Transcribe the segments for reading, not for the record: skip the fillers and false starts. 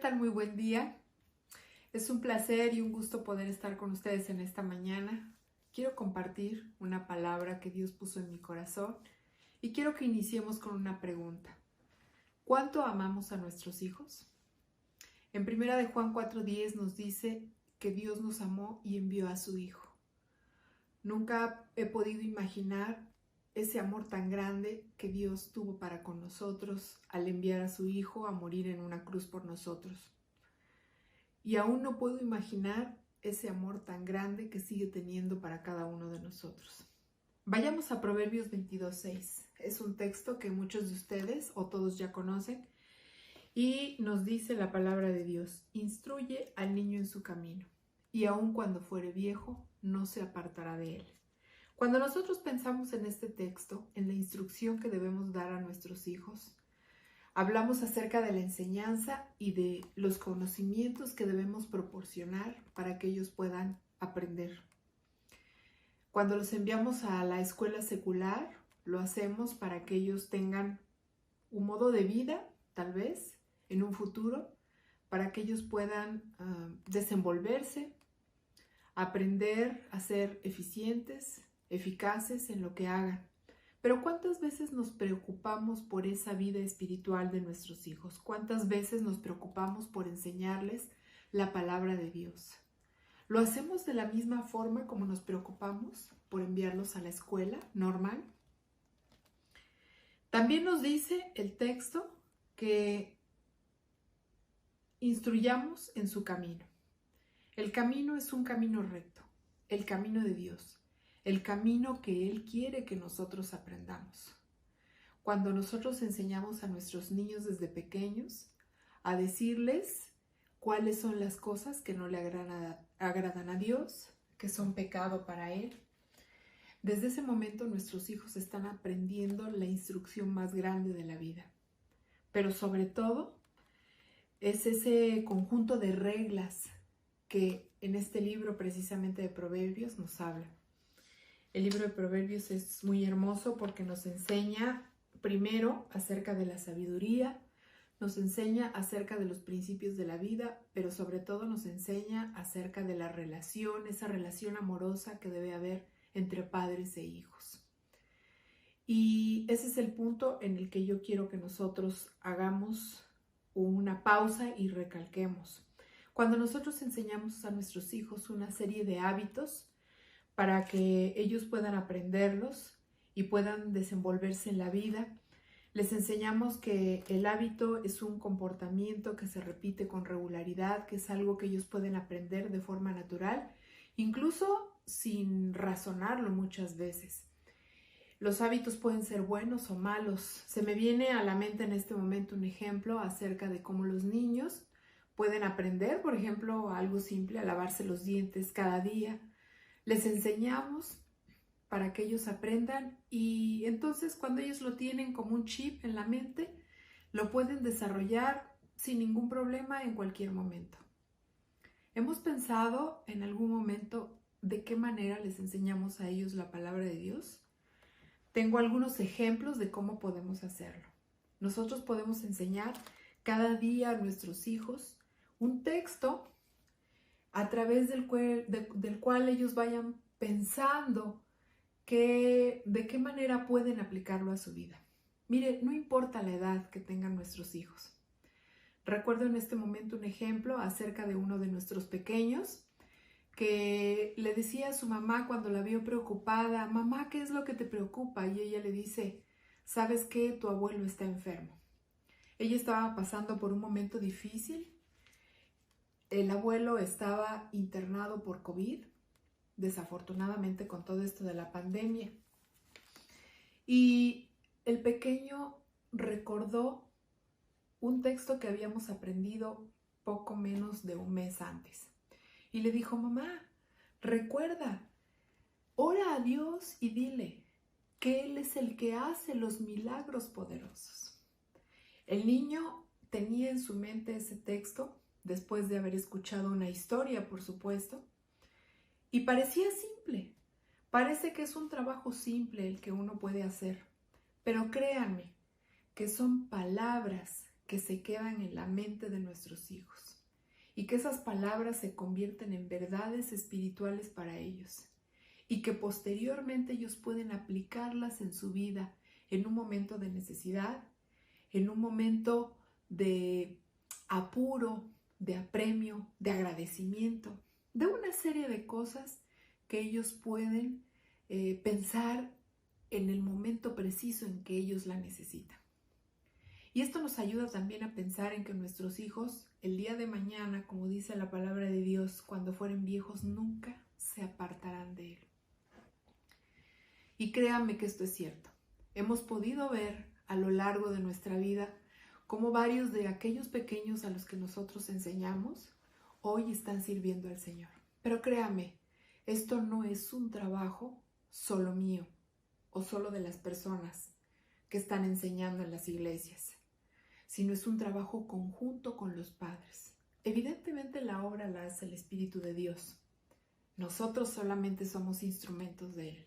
tal? Muy buen día. Es un placer y un gusto poder estar con ustedes en esta mañana. Quiero compartir una palabra que Dios puso en mi corazón y quiero que iniciemos con una pregunta. ¿Cuánto amamos a nuestros hijos? En 1 de Juan 4:10 nos dice que Dios nos amó y envió a su Hijo. Nunca he podido imaginar ese amor tan grande que Dios tuvo para con nosotros al enviar a su Hijo a morir en una cruz por nosotros. Y aún no puedo imaginar ese amor tan grande que sigue teniendo para cada uno de nosotros. Vayamos a Proverbios 22:6. Es un texto que muchos de ustedes o todos ya conocen y nos dice la palabra de Dios: instruye al niño en su camino y aun cuando fuere viejo no se apartará de él. Cuando nosotros pensamos en este texto, en la instrucción que debemos dar a nuestros hijos, hablamos acerca de la enseñanza y de los conocimientos que debemos proporcionar para que ellos puedan aprender. Cuando los enviamos a la escuela secular, lo hacemos para que ellos tengan un modo de vida, tal vez, en un futuro, para que ellos puedan desenvolverse, aprender a ser eficientes, eficaces en lo que hagan. Pero ¿cuántas veces nos preocupamos por esa vida espiritual de nuestros hijos? ¿Cuántas veces nos preocupamos por enseñarles la palabra de Dios? ¿Lo hacemos de la misma forma como nos preocupamos por enviarlos a la escuela normal? También nos dice el texto que instruyamos en su camino. El camino es un camino recto, el camino de Dios. El camino que Él quiere que nosotros aprendamos. Cuando nosotros enseñamos a nuestros niños desde pequeños a decirles cuáles son las cosas que no le agradan a Dios, que son pecado para Él, desde ese momento nuestros hijos están aprendiendo la instrucción más grande de la vida. Pero sobre todo es ese conjunto de reglas que en este libro precisamente de Proverbios nos habla. El libro de Proverbios es muy hermoso porque nos enseña primero acerca de la sabiduría, nos enseña acerca de los principios de la vida, pero sobre todo nos enseña acerca de la relación, esa relación amorosa que debe haber entre padres e hijos. Y ese es el punto en el que yo quiero que nosotros hagamos una pausa y recalquemos. Cuando nosotros enseñamos a nuestros hijos una serie de hábitos, para que ellos puedan aprenderlos y puedan desenvolverse en la vida, les enseñamos que el hábito es un comportamiento que se repite con regularidad, que es algo que ellos pueden aprender de forma natural, incluso sin razonarlo muchas veces. Los hábitos pueden ser buenos o malos. Se me viene a la mente en este momento un ejemplo acerca de cómo los niños pueden aprender, por ejemplo, algo simple, a lavarse los dientes cada día. Les enseñamos para que ellos aprendan y entonces cuando ellos lo tienen como un chip en la mente, lo pueden desarrollar sin ningún problema en cualquier momento. ¿Hemos pensado en algún momento de qué manera les enseñamos a ellos la palabra de Dios? Tengo algunos ejemplos de cómo podemos hacerlo. Nosotros podemos enseñar cada día a nuestros hijos un texto a través del cual ellos vayan pensando de qué manera pueden aplicarlo a su vida. Mire, no importa la edad que tengan nuestros hijos. Recuerdo en este momento un ejemplo acerca de uno de nuestros pequeños que le decía a su mamá cuando la vio preocupada: mamá, ¿qué es lo que te preocupa? Y ella le dice: ¿sabes qué? Tu abuelo está enfermo. Ella estaba pasando por un momento difícil. El abuelo estaba internado por COVID, desafortunadamente con todo esto de la pandemia. Y el pequeño recordó un texto que habíamos aprendido poco menos de un mes antes. Y le dijo: mamá, recuerda, ora a Dios y dile que Él es el que hace los milagros poderosos. El niño tenía en su mente ese texto después de haber escuchado una historia, por supuesto, y parecía simple. Parece que es un trabajo simple el que uno puede hacer, pero créanme que son palabras que se quedan en la mente de nuestros hijos y que esas palabras se convierten en verdades espirituales para ellos y que posteriormente ellos pueden aplicarlas en su vida en un momento de necesidad, en un momento de apuro, de apremio, de agradecimiento, de una serie de cosas que ellos pueden pensar en el momento preciso en que ellos la necesitan. Y esto nos ayuda también a pensar en que nuestros hijos, el día de mañana, como dice la palabra de Dios, cuando fueren viejos, nunca se apartarán de Él. Y créanme que esto es cierto. Hemos podido ver a lo largo de nuestra vida cómo varios de aquellos pequeños a los que nosotros enseñamos hoy están sirviendo al Señor. Pero créame, esto no es un trabajo solo mío o solo de las personas que están enseñando en las iglesias, sino es un trabajo conjunto con los padres. Evidentemente la obra la hace el Espíritu de Dios. Nosotros solamente somos instrumentos de Él.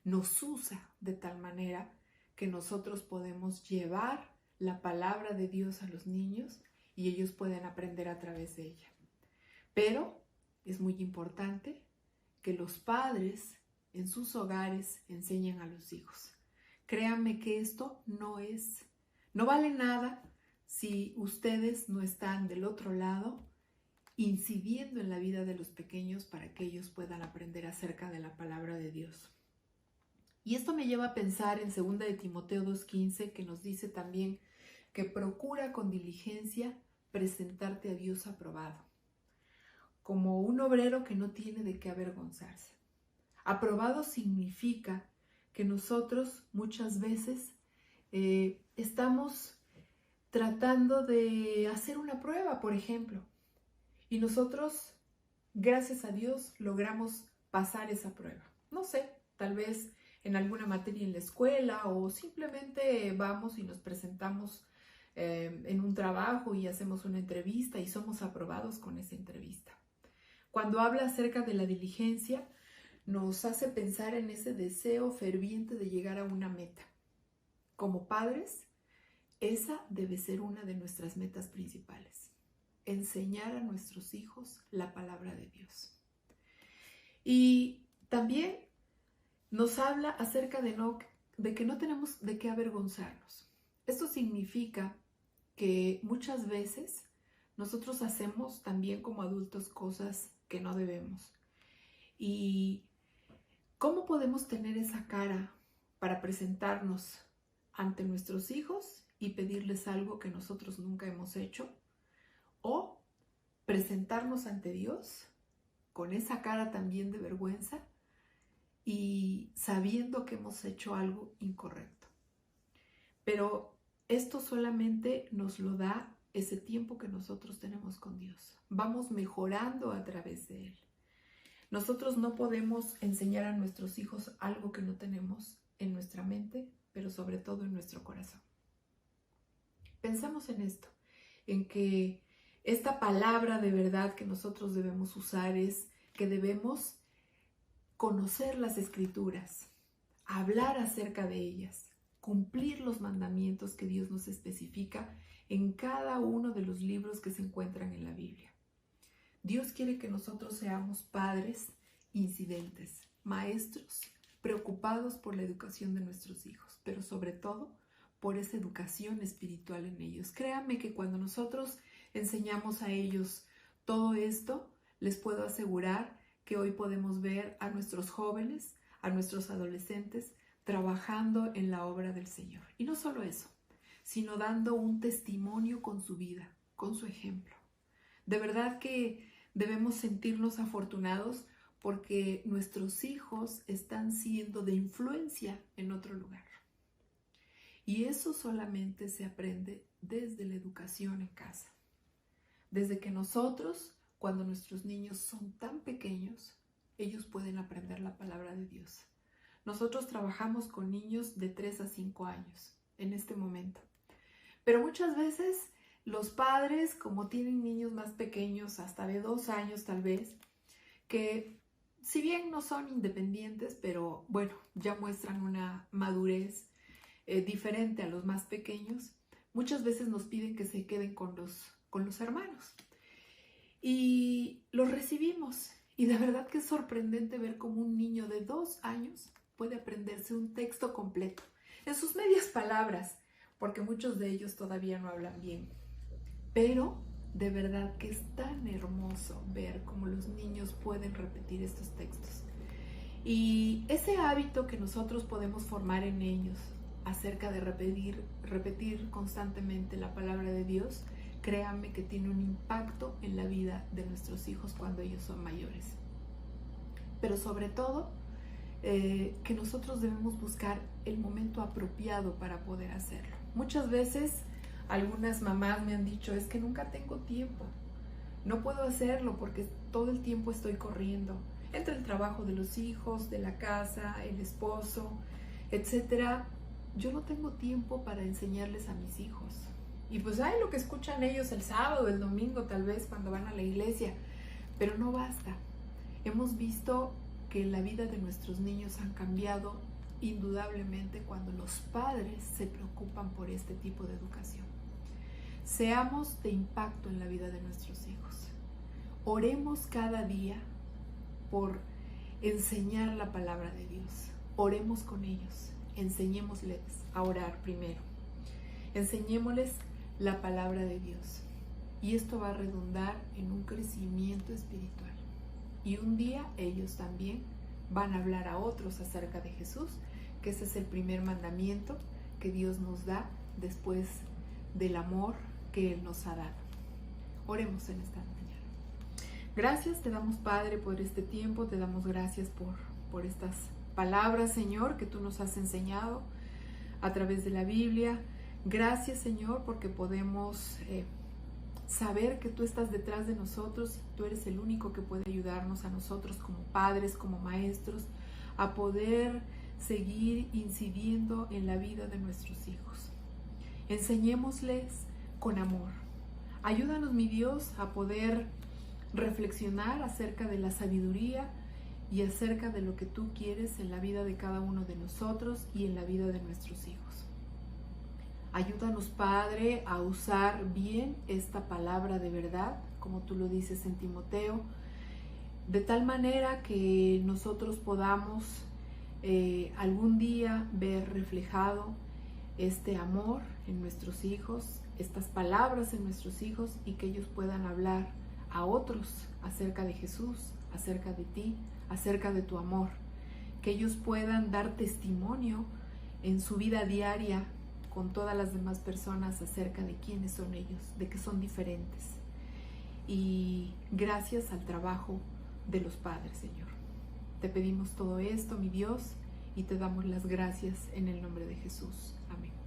Nos usa de tal manera que nosotros podemos llevar la palabra de Dios a los niños y ellos pueden aprender a través de ella. Pero es muy importante que los padres en sus hogares enseñen a los hijos. Créanme que esto no vale nada si ustedes no están del otro lado incidiendo en la vida de los pequeños para que ellos puedan aprender acerca de la palabra de Dios. Y esto me lleva a pensar en 2 de Timoteo 2:15, que nos dice también que procura con diligencia presentarte a Dios aprobado, como un obrero que no tiene de qué avergonzarse. Aprobado significa que nosotros muchas veces estamos tratando de hacer una prueba, por ejemplo, y nosotros, gracias a Dios, logramos pasar esa prueba. No sé, tal vez en alguna materia en la escuela o simplemente vamos y nos presentamos en un trabajo y hacemos una entrevista y somos aprobados con esa entrevista. Cuando habla acerca de la diligencia, nos hace pensar en ese deseo ferviente de llegar a una meta. Como padres, esa debe ser una de nuestras metas principales. Enseñar a nuestros hijos la palabra de Dios. Y también nos habla acerca de que no tenemos de qué avergonzarnos. Esto significa que muchas veces nosotros hacemos también como adultos cosas que no debemos. ¿Y cómo podemos tener esa cara para presentarnos ante nuestros hijos y pedirles algo que nosotros nunca hemos hecho? O presentarnos ante Dios con esa cara también de vergüenza y sabiendo que hemos hecho algo incorrecto. Pero esto solamente nos lo da ese tiempo que nosotros tenemos con Dios. Vamos mejorando a través de Él. Nosotros no podemos enseñar a nuestros hijos algo que no tenemos en nuestra mente, pero sobre todo en nuestro corazón. Pensamos en esto, en que esta palabra de verdad que nosotros debemos usar es que debemos conocer las Escrituras, hablar acerca de ellas, cumplir los mandamientos que Dios nos especifica en cada uno de los libros que se encuentran en la Biblia. Dios quiere que nosotros seamos padres incidentes, maestros preocupados por la educación de nuestros hijos, pero sobre todo por esa educación espiritual en ellos. Créanme que cuando nosotros enseñamos a ellos todo esto, les puedo asegurar que hoy podemos ver a nuestros jóvenes, a nuestros adolescentes, trabajando en la obra del Señor. Y no solo eso, sino dando un testimonio con su vida, con su ejemplo. De verdad que debemos sentirnos afortunados porque nuestros hijos están siendo de influencia en otro lugar. Y eso solamente se aprende desde la educación en casa. Desde que nosotros, cuando nuestros niños son tan pequeños, ellos pueden aprender la palabra de Dios. Nosotros trabajamos con niños de 3 a 5 años en este momento. Pero muchas veces los padres, como tienen niños más pequeños, hasta de 2 años tal vez, que si bien no son independientes, pero bueno, ya muestran una madurez diferente a los más pequeños, muchas veces nos piden que se queden con los hermanos. Y los recibimos. Y de verdad que es sorprendente ver cómo un niño de 2 años puede aprenderse un texto completo, en sus medias palabras, porque muchos de ellos todavía no hablan bien. Pero de verdad que es tan hermoso ver cómo los niños pueden repetir estos textos. Y ese hábito que nosotros podemos formar en ellos acerca de repetir constantemente la palabra de Dios, créanme que tiene un impacto en la vida de nuestros hijos cuando ellos son mayores. Pero sobre todo, que nosotros debemos buscar el momento apropiado para poder hacerlo. Muchas veces algunas mamás me han dicho, es que nunca tengo tiempo, no puedo hacerlo porque todo el tiempo estoy corriendo entre el trabajo de los hijos, de la casa, el esposo, etcétera. Yo no tengo tiempo para enseñarles a mis hijos. Y pues hay lo que escuchan ellos el sábado, el domingo, tal vez cuando van a la iglesia, pero no basta. Hemos visto que la vida de nuestros niños han cambiado indudablemente cuando los padres se preocupan por este tipo de educación. Seamos de impacto en la vida de nuestros hijos. Oremos cada día por enseñar la palabra de Dios. Oremos con ellos. Enseñémosles a orar primero. Enseñémosles la palabra de Dios. Y esto va a redundar en un crecimiento espiritual. Y un día ellos también van a hablar a otros acerca de Jesús, que ese es el primer mandamiento que Dios nos da después del amor que Él nos ha dado. Oremos en esta mañana. Gracias te damos, Padre, por este tiempo. Te damos gracias por estas palabras, Señor, que tú nos has enseñado a través de la Biblia. Gracias, Señor, porque podemos saber que tú estás detrás de nosotros y tú eres el único que puede ayudarnos a nosotros como padres, como maestros, a poder seguir incidiendo en la vida de nuestros hijos. Enseñémosles con amor. Ayúdanos, mi Dios, a poder reflexionar acerca de la sabiduría y acerca de lo que tú quieres en la vida de cada uno de nosotros y en la vida de nuestros hijos. Ayúdanos, Padre, a usar bien esta palabra de verdad, como tú lo dices en Timoteo, de tal manera que nosotros podamos algún día ver reflejado este amor en nuestros hijos, estas palabras en nuestros hijos, y que ellos puedan hablar a otros acerca de Jesús, acerca de ti, acerca de tu amor, que ellos puedan dar testimonio en su vida diaria con todas las demás personas acerca de quiénes son ellos, de que son diferentes. Y gracias al trabajo de los padres, Señor. Te pedimos todo esto, mi Dios, y te damos las gracias en el nombre de Jesús. Amén.